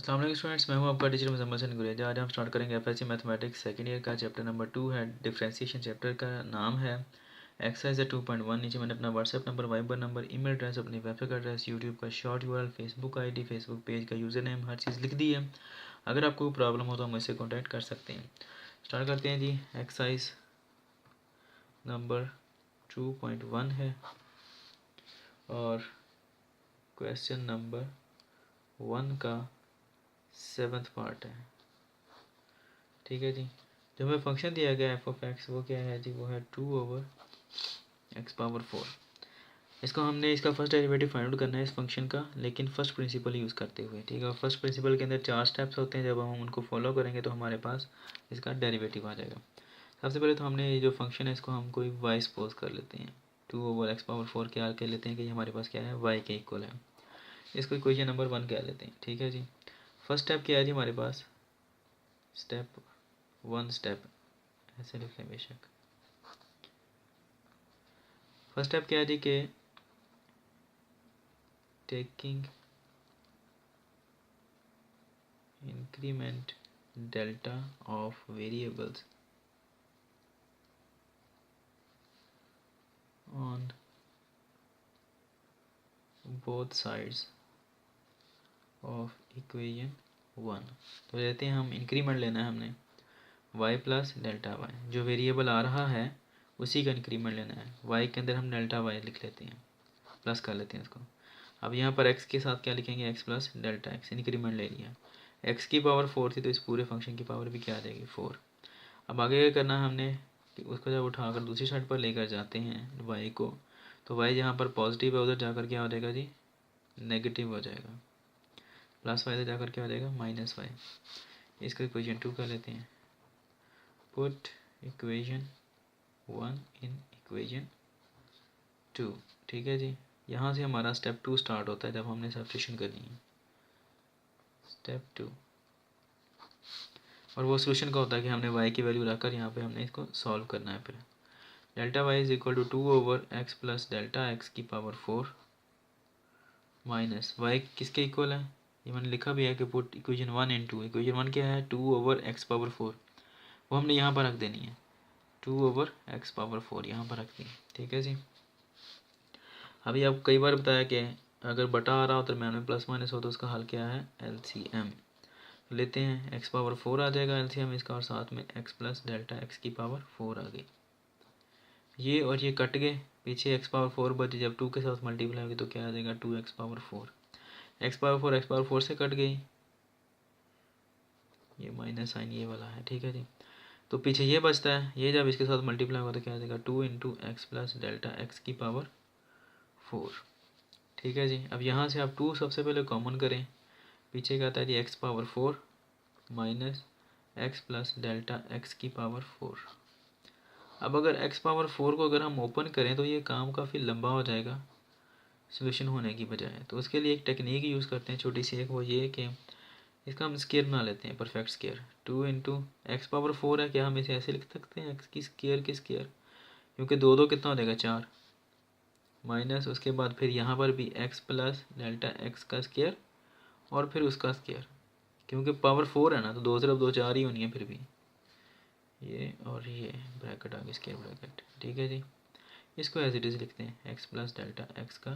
अस्सलाम वालेकुम स्टूडेंट्स, मैं हूं आपका टीचर मुजम्मिल हसन गुरेजा। आज हम स्टार्ट करेंगे एफएससी मैथमेटिक्स सेकंड ईयर का चैप्टर नंबर 2 है। डिफरेंशिएशन चैप्टर का नाम है एक्सरसाइज 2.1। नीचे मैंने अपना WhatsApp number, Viber number, email address, अपनी वेबसाइट एड्रेस, यूट्यूब का short URL, Facebook ID, Facebook page का यूज़र नेम, हर चीज़ लिख दी है। अगर आपको कोई प्रॉब्लम हो तो आप मुझसे कॉन्टैक्ट कर सकते हैं। स्टार्ट करते हैं जी। एक्सरसाइज नंबर 2.1 है और क्वेश्चन नंबर 1 का 7th पार्ट है। ठीक है जी। जो हमें फंक्शन दिया गया एफ ऑफ एक्स वो क्या है जी, वो है 2/x⁴। इसको हमने इसका फर्स्ट डेरिवेटिव फाइंड आउट करना है इस फंक्शन का, लेकिन फर्स्ट प्रिंसिपल यूज़ करते हुए। ठीक है, फर्स्ट प्रिंसिपल के अंदर 4 स्टेप्स होते हैं। जब हम उनको फॉलो करेंगे तो हमारे पास इसका डेरिवेटिव आ जाएगा। सबसे पहले तो हमने ये जो फंक्शन है इसको हम कोई वाई सपोज कर लेते हैं। 2/x⁴ क्या कह लेते हैं कि हमारे पास क्या है, वाई के इक्वल है। इसको इक्वेशन नंबर 1 कह लेते हैं। ठीक है जी। फर्स्ट स्टेप क्या है जी हमारे पास, स्टेप 1 स्टेप ऐसे लिख लें बेशक। फर्स्ट स्टेप क्या है जी कि taking increment delta of variables on both sides of equation 1। तो लेते हैं हम इंक्रीमेंट लेना है हमने y प्लस डेल्टा वाई, जो वेरिएबल आ रहा है उसी का इंक्रीमेंट लेना है। y के अंदर हम डेल्टा वाई लिख लेते हैं, प्लस कर लेते हैं इसको। अब यहाँ पर x के साथ क्या लिखेंगे, x plus delta x, increment ले लिया। x की पावर 4 थी तो इस पूरे फंक्शन की पावर भी क्या आ जाएगी, 4। अब आगे क्या करना है हमने कि उसको जब उठाकर दूसरी साइड पर लेकर जाते हैं y को, तो y जहाँ पर पॉजिटिव है उधर जाकर क्या हो जाएगा जी, नेगेटिव हो जाएगा। प्लस वाई इधर जाकर क्या हो जाएगा, माइनस वाई। इसको इक्वेशन 2 कर लेते हैं। Put equation 1 in equation 2। ठीक है जी। यहाँ से हमारा स्टेप 2 स्टार्ट होता है जब हमने सब्स्टिट्यूशन करनी है, स्टेप 2। और वो सोल्यूशन का होता है कि हमने y की वैल्यू रखकर यहाँ पे हमने इसको सॉल्व करना है। फिर delta Y is equal to 2/x plus delta x की पावर 4 माइनस y किसके इक्वल है, ये मैंने लिखा भी है कि पुट इक्वेशन 1 इन 2। इक्वेशन 1 क्या है, 2/x⁴, वो हमने यहाँ पर रख देनी है। 2/x⁴ यहाँ पर रख दी। ठीक है जी। अभी आपको कई बार बताया कि अगर बटा आ रहा हो दरम्यान में प्लस माइनस हो तो उसका हल क्या है, LCM लेते हैं। x⁴ आ जाएगा LCM इसका, और साथ में x प्लस डेल्टा x की पावर 4 आ गई। ये और ये कट गए, पीछे x⁴ बचे। जब 2 के साथ मल्टीप्लाई होगी तो क्या आ जाएगा, 2x⁴। x⁴ से कट गई, ये माइनस साइन ये वाला है। ठीक है जी। तो पीछे ये बचता है, ये जब इसके साथ मल्टीप्लाई होगा तो क्या आ जाएगा, 2 × x प्लस डेल्टा x की पावर 4। ठीक है जी। अब यहाँ से आप 2 सबसे पहले कॉमन करें, पीछे क्या आता है जी, x⁴ minus x plus delta x की पावर 4। अब अगर x⁴ को अगर हम ओपन करें तो ये काम काफ़ी लंबा हो जाएगा सोल्यूशन होने की बजाय। तो उसके लिए एक टेक्निक यूज़ करते हैं छोटी सी, एक वो ये कि इसका हम स्केयर बना लेते हैं, परफेक्ट स्केयर। 2 × x⁴ है, क्या हम इसे ऐसे लिख सकते हैं, x की स्केयर, क्योंकि 2 कितना हो जाएगा, 4 माइनस उसके बाद फिर यहाँ पर भी x प्लस डेल्टा x का स्केयर और फिर उसका स्केयर, क्योंकि पावर 4 है ना तो 2 तरफ 2 4 ही होनी है फिर भी। ये और ये ब्रैकेट आ गई, स्केयर ब्रैकेट। ठीक है जी। इसको एज इट इज़ लिखते हैं, x प्लस डेल्टा x का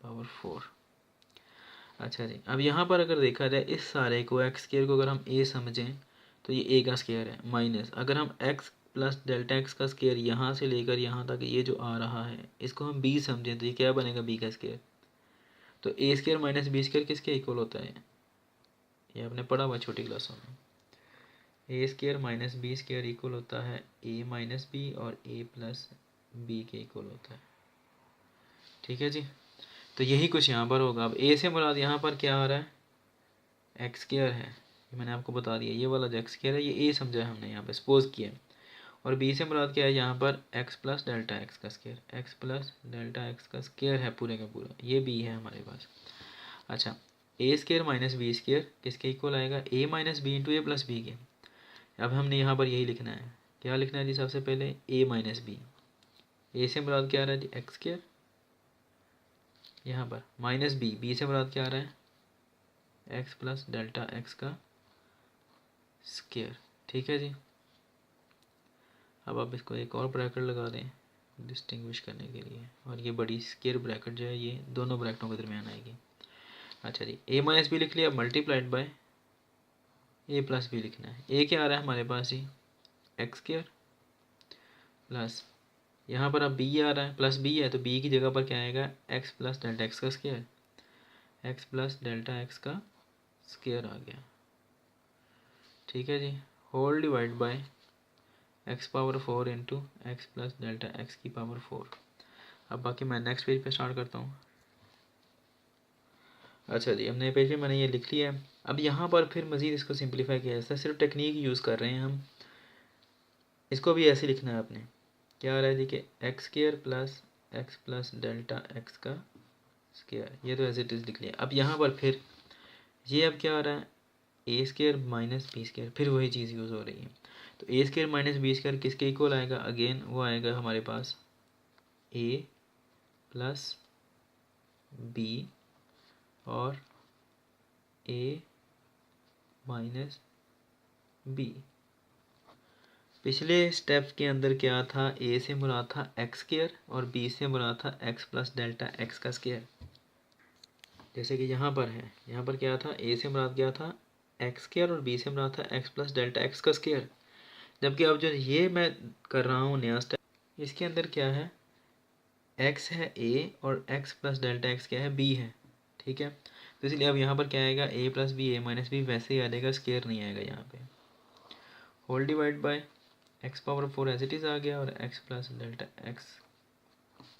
पावर 4। अच्छा जी। अब यहाँ पर अगर देखा जाए इस सारे को, x स्केयर को अगर हम a समझें तो ये a का स्केयर है, माइनस अगर हम x प्लस डेल्टा x का स्केयर यहाँ से लेकर यहाँ तक ये जो आ रहा है इसको हम b समझें तो ये क्या बनेगा, b का स्केयर। तो a square minus b square किसके इक्वल होता है, ये आपने पढ़ा हुआ छोटी क्लासों में। a square minus b square equal होता है a माइनस b, और a प्लस b के इक्वल होता है। ठीक है जी। तो यही कुछ यहाँ पर होगा। अब a से मुराद यहाँ पर क्या आ रहा है, एक्स स्केयर है, ये मैंने आपको बता दिया। ये वाला जो एक्स स्केयर है ये a समझा है हमने, यहाँ पे सपोज किया। और b से मुराद क्या है, यहाँ पर x प्लस डेल्टा x का square, x plus delta x का स्केयर है पूरे का पूरा, ये b है हमारे पास। अच्छा, a square minus b square किसके इक्वल आएगा, a minus b into a plus b के। अब हमने यहाँ पर यही लिखना है, क्या लिखना है जी, सबसे पहले a माइनस बी। a से मुराद क्या आ रहा है जी, एक्स स्केयर, यहाँ पर माइनस b, b से मुराद क्या आ रहा है, एक्स प्लस डेल्टा एक्स का स्क्वायर। ठीक है जी। अब आप इसको एक और ब्रैकेट लगा दें डिस्टिंग्विश करने के लिए, और ये बड़ी स्क्वायर ब्रैकेट जो है ये दोनों ब्रैकेटों के दरमियान आएगी। अच्छा जी, a माइनस बी लिख लिया, multiplied by a plus b लिखना है। ए क्या आ रहा है हमारे पास ही एक्स स्क्वायर प्लस, यहाँ पर अब बी आ रहा है, प्लस बी है तो बी की जगह पर क्या आएगा एक्स प्लस डेल्टा एक्स का square, X plus delta x का स्क्वायर आ गया। ठीक है जी, whole divide by x power 4 into x plus delta x की पावर 4। अब बाकी मैं नेक्स्ट पेज पे स्टार्ट करता हूँ। अच्छा जी, अब नए पेज पे मैंने ये लिख लिया है। अब यहाँ पर फिर मज़ीद इसको सिंप्लीफाई किया जाता है, सिर्फ टेक्निक यूज़ कर रहे हैं हम। इसको भी ऐसे लिखना है आपने। क्या आ रहा है जी कि x square plus delta x का स्क्वायर, ये तो एज इट इज़ लिख लिया। अब यहाँ पर फिर ये अब क्या आ रहा है ए स्क्वायर माइनस बी स्क्वायर, फिर वही चीज़ यूज़ हो रही है। तो ए स्क्वायर माइनस बी स्क्वायर किसके इक्वल आएगा, अगेन वो आएगा हमारे पास ए प्लस बी और ए माइनस बी। पिछले स्टेप के अंदर क्या था, ए से मुराद था एक्स स्क्वायर और बी से मुराद था एक्स प्लस डेल्टा एक्स का स्क्वायर। जैसे कि यहाँ पर है, यहाँ पर क्या था, ए से मुराद क्या था एक्स स्क्वायर और बी से मुराद था एक्स प्लस डेल्टा एक्स का स्क्वायर। जबकि अब जो ये मैं कर रहा हूँ नया स्टेप, इसके अंदर क्या है, एक्स है ए और एक्स प्लस डेल्टा एक्स क्या है बी है। ठीक है, तो इसलिए अब यहाँ पर क्या आएगा A plus B, A minus B वैसे ही आ जाएगा, स्क्वायर नहीं आएगा यहाँ पे। Whole divide by x power 4 as it is आ गया, और X plus delta X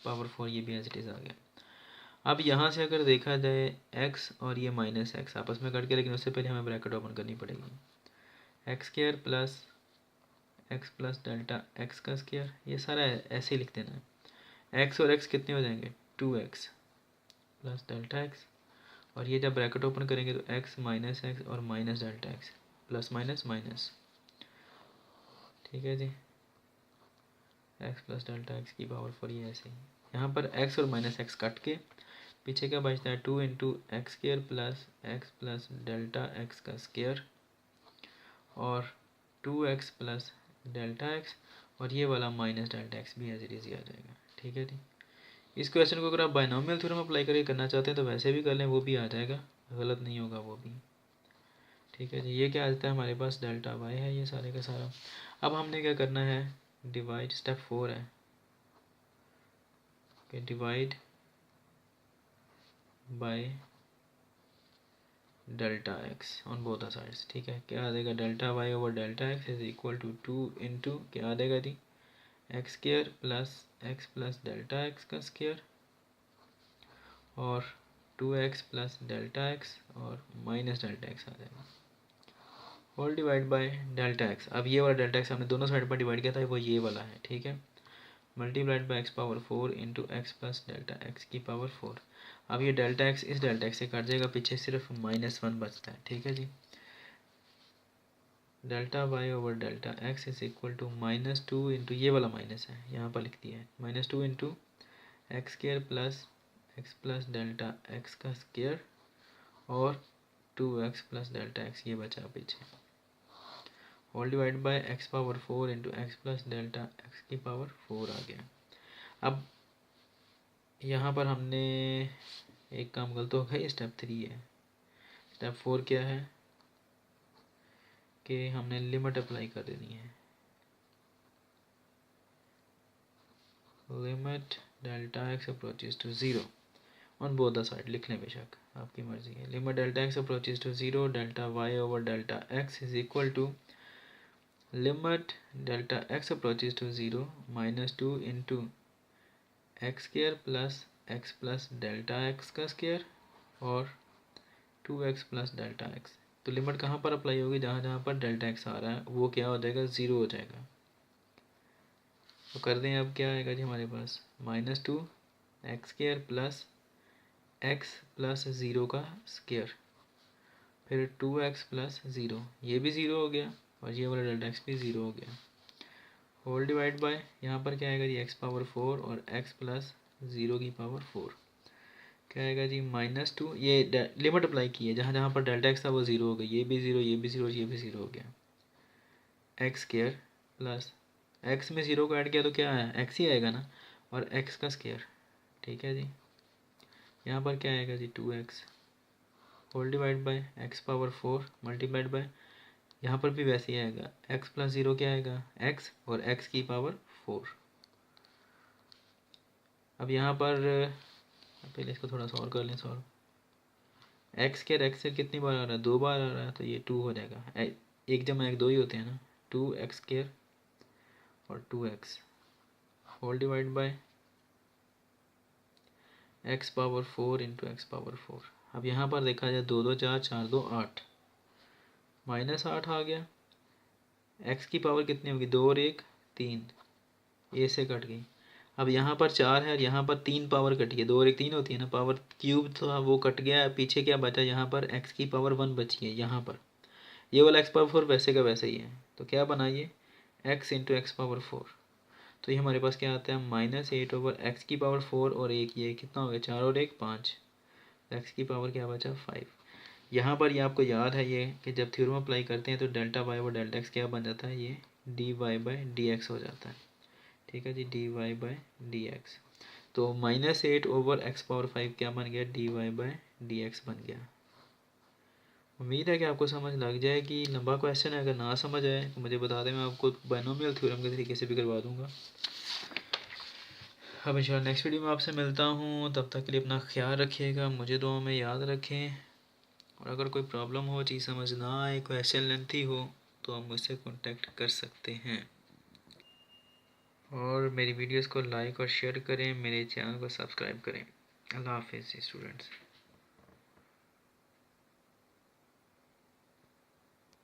power 4 ये भी एज इट इज़ आ गया। अब यहाँ से अगर देखा जाए एक्स और ये माइनस एक्स आपस में कट के, लेकिन उससे पहले हमें ब्रैकेट ओपन करनी पड़ेगी। X square plus delta x का स्क्वायर, ये सारा ऐसे ही लिख देना है। एक्स और एक्स कितने हो जाएंगे 2x प्लस डेल्टा एक्स, और ये जब ब्रैकेट ओपन करेंगे तो एक्स माइनस एक्स और minus delta x, plus minus minus. ठीक है जी, एक्स प्लस डेल्टा एक्स की पावर 4 ये ऐसे ही। यहाँ पर एक्स और माइनस एक्स कट के पीछे क्या बचता है 2 into x square plus delta x का स्क्वायर और 2x प्लस डेल्टा एक्स, और ये वाला माइनस डेल्टा एक्स भी एज इट इज़ आ जाएगा। ठीक है जी, इस क्वेश्चन को अगर आप बायनोमियल थ्योरम अप्लाई करके करना चाहते हैं तो वैसे भी कर लें, वो भी आ जाएगा, गलत नहीं होगा वो भी। ठीक है जी, ये क्या आ जाता है हमारे पास डेल्टा वाई है ये सारे का सारा। अब हमने क्या करना है, डिवाइड, स्टेप 4 है कि divide by delta X on both the sides. ठीक है, क्या आ जाएगा delta Y over delta x is equal to 2 into क्या आ जाएगा जी X square plus delta x का स्क्वायर और 2x प्लस डेल्टा एक्स और माइनस डेल्टा एक्स आ जाएगा, whole divide by delta X. अब ये वाला डेल्टा एक्स हमने दोनों साइड पर डिवाइड किया था, वो ये वाला है। ठीक है, multiplied by x power 4 into x plus delta x की पावर 4। अब ये डेल्टा एक्स इस डेल्टा एक्स से कट जाएगा, पीछे सिर्फ -1 बचता है। ठीक है जी, delta Y over delta x is equal to -2 into ये वाला माइनस है यहाँ पर लिख दिया है, -2 into x square plus delta x का स्क्वायर और 2x प्लस डेल्टा एक्स ये बचा पीछे, whole divide by x power 4 into x plus delta x की पावर 4 आ गया। अब यहाँ पर हमने एक काम गलत हो गया, स्टेप 3 है। स्टेप 4 क्या है कि हमने लिमिट अप्लाई कर देनी है, limit delta x approaches to 0 on both the side, लिख लें बेशक आपकी मर्जी है। Limit delta x approaches to 0 delta Y over delta x is equal to limit delta x approaches to 0 -2 into x square plus delta x का square और 2x plus delta x. तो limit कहाँ पर अप्लाई होगी, जहाँ जहाँ पर delta X आ रहा है वो क्या हो जाएगा 0 हो जाएगा। तो कर दें, अब क्या आएगा जी हमारे पास -2 x square plus x plus 0 का स्क्वायर, फिर 2x प्लस 0, ये भी 0 हो गया और ये वाला डेल्टा एक्स भी 0 हो गया, होल डिवाइड बाय यहाँ पर क्या आएगा जी एक्स पावर 4 और एक्स प्लस 0 की पावर 4। क्या आएगा जी -2, ये लिमिट अप्लाई की है, जहाँ जहाँ पर डेल्टा एक्स था वो ज़ीरो हो गया, ये भी ज़ीरो, ये भी ज़ीरो, ये भी ज़ीरो हो गया। एक्स स्केयर प्लस एक्स में ज़ीरो को ऐड किया तो क्या आया, एक्स ही आएगा ना, और एक्स का स्केयर। ठीक है जी, यहाँ पर क्या आएगा जी 2x whole divide by x power 4 multiplied by, यहाँ पर भी वैसे ही आएगा, x प्लस ज़ीरो क्या आएगा x, और x की पावर 4। अब यहाँ पर पहले इसको थोड़ा सॉल्व कर लें। सॉल्व एक्स के एक्स से कितनी बार आ रहा है, 2 बार आ रहा है, तो ये 2 हो जाएगा। एक जमा एक 2 ही होते हैं ना, 2x स्केयर और 2x whole divide by x power 4 into x power 4। अब यहाँ पर देखा जाए 2 2 4 4 2 8 -8 आ गया। एक्स की पावर कितनी होगी, 2 और 1 3, ए से कट गई। अब यहाँ पर 4 है और यहाँ पर 3 पावर कटी है, 2 और 1 3 होती है ना, पावर क्यूब था वो कट गया, पीछे क्या बचा, यहाँ पर एक्स की पावर 1 बची है। यहाँ पर ये वाला एक्स पावर 4 वैसे का वैसे ही है, तो क्या बना ये एक्स इंटू एक्स पावर 4। तो ये हमारे पास क्या आता है -8 ओवर एक्स की पावर 4 और 1, ये कितना हो गया 4 और 1 5, एक्स की पावर क्या बचा 5। यहाँ पर ये आपको याद है ये कि जब थ्योरम अप्लाई करते हैं तो डेल्टा वाई और डेल्टा एक्स क्या बन जाता है, ये D Y by D X हो जाता है। ठीक है जी, D Y by D X. तो -8 ओवर एक्स पावर 5 क्या बन गया, D Y by D X बन गया। उम्मीद है कि आपको समझ लग जाएगी। लंबा क्वेश्चन है, अगर ना समझ आए तो मुझे बता दें, मैं आपको बाइनोमियल थ्योरम के तरीके से भी करवा दूंगा। अब इंशाल्लाह नेक्स्ट वीडियो में आपसे मिलता हूँ, तब तक के लिए अपना ख्याल रखिएगा, मुझे दुआ में याद रखें। और अगर कोई प्रॉब्लम हो, चीज़ समझ ना आए, क्वेश्चन लेंथी हो, तो आप मुझसे कांटेक्ट कर सकते हैं। और मेरी वीडियोस को लाइक और शेयर करें, मेरे चैनल को सब्सक्राइब करें। अल्लाह हाफिज़ स्टूडेंट्स।